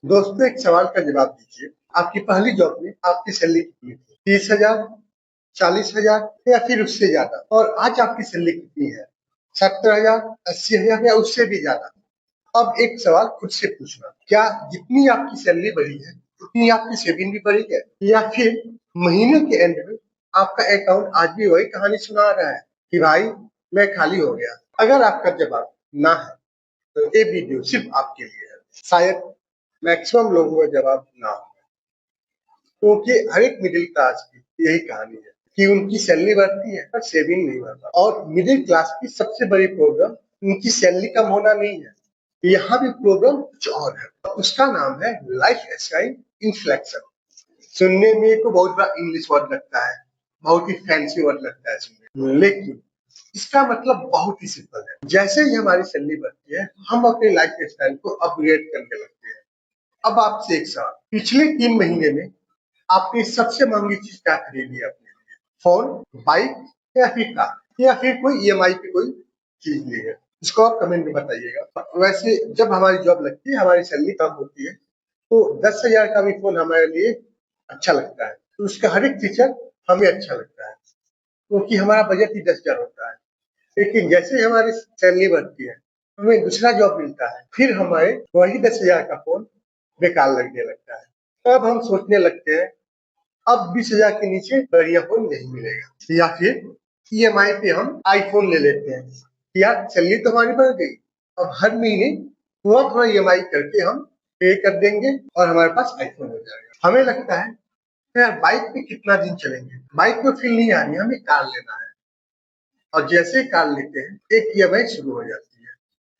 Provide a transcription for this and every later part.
दोस्तों, एक सवाल का जवाब दीजिए। आपकी पहली जॉब में आपकी सैलरी कितनी थी? 30,000, 40,000 या फिर उससे ज्यादा? और आज आपकी सैलरी कितनी है? 70,000, 80,000 या उससे भी ज्यादा? अब एक सवाल खुद से पूछना, क्या जितनी आपकी सैलरी बढ़ी है उतनी आपकी सेविंग भी बढ़ी है, या फिर महीने के एंड में आपका अकाउंट आज भी वही कहानी सुना रहा है कि भाई मैं खाली हो गया? अगर आपका जवाब ना है तो ये वीडियो सिर्फ आपके लिए है। शायद मैक्सिमम लोगों का जवाब ना हो, क्योंकि हर एक मिडिल क्लास की यही कहानी है कि उनकी सैलरी बढ़ती है पर सेविंग नहीं बढ़ता। और मिडिल क्लास की सबसे बड़ी प्रॉब्लम उनकी सैलरी कम होना नहीं है, यहाँ भी प्रॉब्लम कुछ और है। उसका नाम है लाइफ स्टाइल इन्फ्लेक्शन। सुनने में तो बहुत बड़ा इंग्लिश वर्ड लगता है, बहुत ही फैंसी वर्ड लगता है सुनने में, लेकिन इसका मतलब बहुत ही सिंपल है। जैसे ही हमारी सैलरी बढ़ती है हम अपने लाइफ स्टाइल को अपग्रेड करने लगते हैं। अब आपसे एक सवाल, पिछले 3 महीने में आपने सबसे महंगी चीज क्या खरीदी है अपने लिए? फोन, बाइक या फिर कार, या फिर कोई ईएमआई पे कोई चीज ली है? इसको आप कमेंट में बताइएगा। वैसे जब हमारी जॉब लगती है, हमारी सैलरी कम होती है, तो 10,000 का भी फोन हमारे लिए अच्छा लगता है, तो उसका हर एक फीचर हमें अच्छा लगता है, क्योंकि हमारा बजट ही 10,000 होता है। लेकिन जैसे ही हमारी सैलरी बढ़ती है, हमें दूसरा जॉब मिलता है, फिर हमारे वही 10,000 का फोन बेकार लगने लगता है। तब हम सोचने लगते हैं अब 20,000 के नीचे बढ़िया फोन नहीं मिलेगा, या फिर ईएमआई पे हम आईफोन ले लेते हैं। यार सैलरी तो हमारी बढ़ गई, अब हर महीने थोड़ा थोड़ा ईएमआई करके हम पे कर देंगे और हमारे पास आईफोन हो जाएगा। हमें लगता है यार बाइक पे कितना दिन चलेंगे, बाइक में फील नहीं आ रही, हमें कार लेना है। और जैसे ही कार लेते हैं एक ईएमआई शुरू हो जाती है।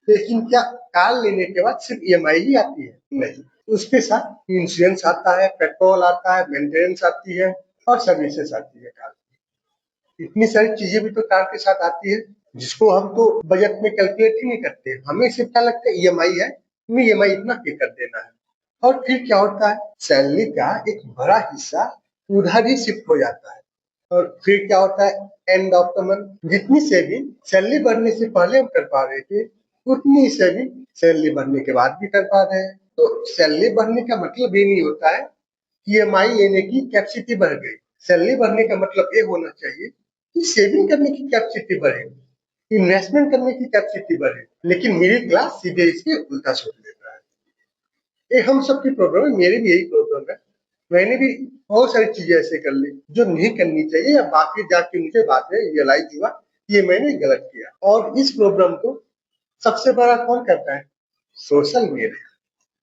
लेकिन क्या कार लेने के बाद सिर्फ ईएमआई ही आती है? नहीं, उसके साथ इंश्योरेंस आता है, पेट्रोल आता है, मेंटेनेंस आती है और सर्विसेज आती है कार की। इतनी सारी चीजें भी तो कार के साथ आती है, जिसको हम तो बजट में कैलकुलेट ही नहीं करते। हमें सिर्फ क्या लगता है ईएमआई है, हमें ईएमआई इतना पे कर देना है। और फिर क्या होता है, सैलरी का एक बड़ा हिस्सा उधर ही शिफ्ट हो जाता है। और फिर क्या होता है, एंड ऑफ द मंथ जितनी सेविंग सैलरी बढ़ने से पहले हम कर पा रहे थे, उतनी ही सेविंग सैलरी बढ़ने के बाद भी कर पा रहे हैं। तो सैलरी बढ़ने का मतलब ये नहीं होता है कि ईएमआई लेने की कैपेसिटी बढ़ गई। सैलरी बढ़ने का मतलब ये होना चाहिए कि सेविंग करने की कैपेसिटी बढ़े, इन्वेस्टमेंट करने की कैपेसिटी बढ़े। लेकिन मिडिल क्लास सीधे इसके उल्टा सोच लेता है। ये हम सबकी प्रॉब्लम है, मेरी भी यही प्रॉब्लम है। मैंने भी बहुत सारी चीजें ऐसे कर ली जो नहीं करनी चाहिए, या बाकी जाके मुझे बाद में रियलाइज हुआ ये मैंने गलत किया। और इस प्रॉब्लम को सबसे बड़ा कौन करता है? Social media.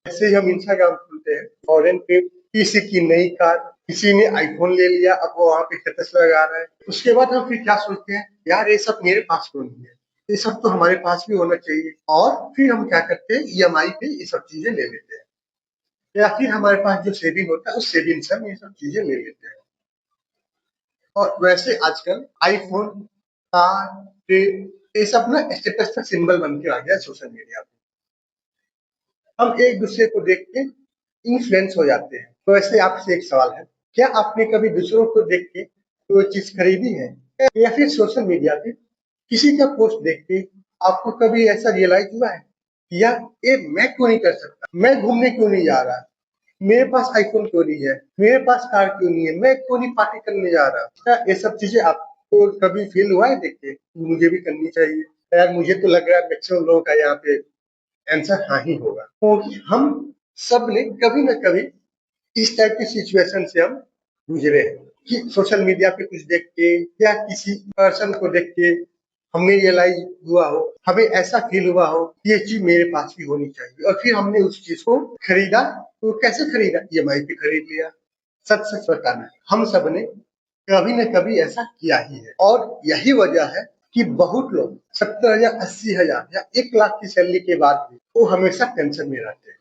जैसे ही हम इंस्टाग्राम खोलते हैं, फॉरेन पे किसी की नई कार, किसी ने आईफोन ले लिया, अब वो वहां पे स्टेटस लगा रहा है। उसके बाद हम फिर क्या सोचते हैं, यार ये सब मेरे पास क्यों नहीं है, ये सब तो हमारे पास भी होना चाहिए। और फिर हम क्या करते हैं, ईएमआई पे ये सब चीजें ले लेते हैं, या फिर हमारे पास जो सेविंग होता है उस सेविंग से हम ये सब चीजें ले लेते हैं। और वैसे आजकल आईफोन, कार, ट्रेन, ये सब ना स्टेटस का सिंबल बन के आ गया सोशल मीडिया पे। हम एक दूसरे को देख के इन्फ्लुएंस हो जाते हैं। तो वैसे आपसे एक सवाल है, क्या आपने कभी दूसरों को देख के कोई चीज खरीदी है, या फिर सोशल मीडिया पे किसी का पोस्ट देख के आपको कभी ऐसा रियलाइज हुआ है कि यार ये मैं क्यों नहीं कर सकता, मैं घूमने क्यों नहीं जा रहा, मेरे पास आईफोन क्यों नहीं है, मेरे पास कार क्यों नहीं है, मैं क्यों नहीं पार्टी करने जा रहा? क्या ये सब चीजें आपको कभी फील हुआ है देख के मुझे भी करनी चाहिए? यार मुझे तो लग रहा है मैक्सिमम लोगों का यहाँ पे आंसर हाँ ही होगा, क्योंकि हम सब ने कभी ना कभी इस टाइप की सिचुएशन से हम गुजरे हैं कि सोशल मीडिया पे कुछ देख के या किसी पर्सन को देख के हमें रियलाइज हुआ हो, हमें ऐसा फील हुआ हो कि ये चीज मेरे पास भी होनी चाहिए, और फिर हमने उस चीज को खरीदा। तो कैसे खरीदा? ईएमआई पे खरीद लिया। सच सच बताना, हम सब ने कभी न कभी ऐसा किया ही है। और यही वजह है कि बहुत लोग 70,000, 80,000 या 1 लाख की सैलरी के बाद भी वो हमेशा टेंशन में रहते हैं,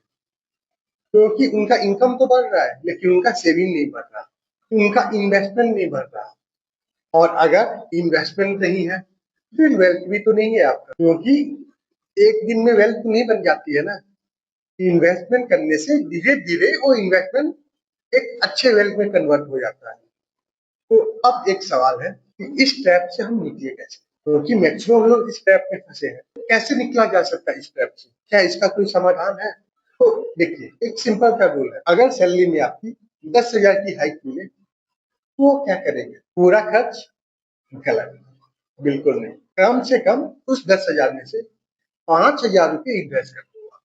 क्योंकि उनका इनकम तो बढ़ रहा है लेकिन उनका सेविंग नहीं बढ़ रहा, उनका इन्वेस्टमेंट नहीं बढ़ रहा। और अगर इन्वेस्टमेंट नहीं है फिर वेल्थ भी तो नहीं है आपका, क्योंकि एक दिन में वेल्थ नहीं बन जाती है ना। इन्वेस्टमेंट करने से धीरे धीरे वो इन्वेस्टमेंट एक अच्छे वेल्थ में कन्वर्ट हो जाता है। तो अब एक सवाल है कि इस ट्रैप से हम निकले कैसे, क्योंकि मैक्सिमम लोग इस ट्रैप में फंसे हैं। कैसे निकला जा सकता है इस ट्रैप से? क्या इसका कोई समाधान है? तो देखिए एक सिंपल सा रूल है, अगर सैलरी में आपकी 10,000 की हाइक मिले तो वो क्या करेंगे, पूरा खर्च? गलत, बिल्कुल नहीं। कम से कम उस 10,000 में से 5,000 रुपए इन्वेस्ट कर दूंगा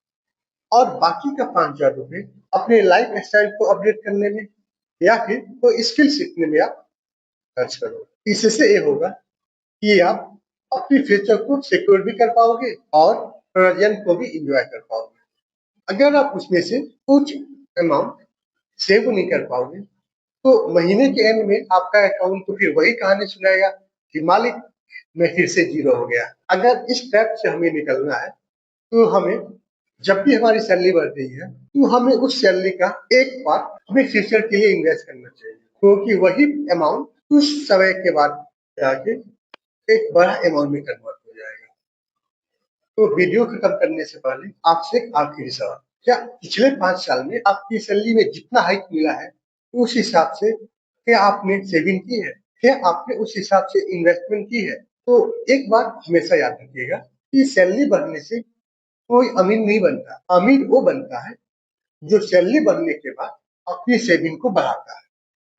और बाकी का 5,000 रुपए अपने लाइफ स्टाइल को अपडेट करने में या फिर कोई स्किल सीखने में आप खर्च करो। इससे ये होगा कि आप अपनी फ्यूचर को सिक्योर भी कर पाओगे और प्रेजेंट को भी एंजॉय कर पाओगे। अगर आप उसमें से कुछ अमाउंट सेव नहीं कर पाओगे तो महीने के एंड में आपका अकाउंट तो फिर वही कहानी सुनाएगा कि मालिक मैं फिर से जीरो हो गया। अगर इस ट्रैप से हमें निकलना है तो हमें जब भी हमारी सैलरी बढ़ रही है तो हमें उस सैलरी का एक पार्ट हमें फ्यूचर के लिए इन्वेस्ट करना चाहिए, क्योंकि वही अमाउंट कुछ समय के बाद जाके एक बड़ा अमाउंट में कन्वर्ट हो जाएगा। तो वीडियो खत्म करने से पहले आपसे एक आखिरी सवाल, क्या पिछले 5 साल में आपकी सैलरी में जितना हाइक मिला है उस हिसाब से क्या आपने सेविंग की है, क्या आपने उस हिसाब से इन्वेस्टमेंट की है? तो एक बात हमेशा याद रखिएगा कि सैलरी बढ़ने से कोई अमीर नहीं बनता, अमीर वो बनता है जो सैलरी बढ़ने के बाद अपनी सेविंग को बढ़ाता है।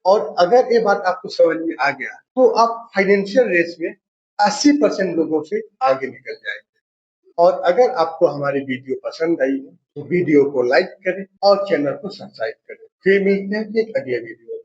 और अगर ये बात आपको समझ में आ गया तो आप फाइनेंशियल रेस में 80% लोगों से आगे निकल जाएंगे। और अगर आपको हमारी वीडियो पसंद आई हो तो वीडियो को लाइक करें और चैनल को सब्सक्राइब करें। फिर मिलते हैं एक अगले वीडियो।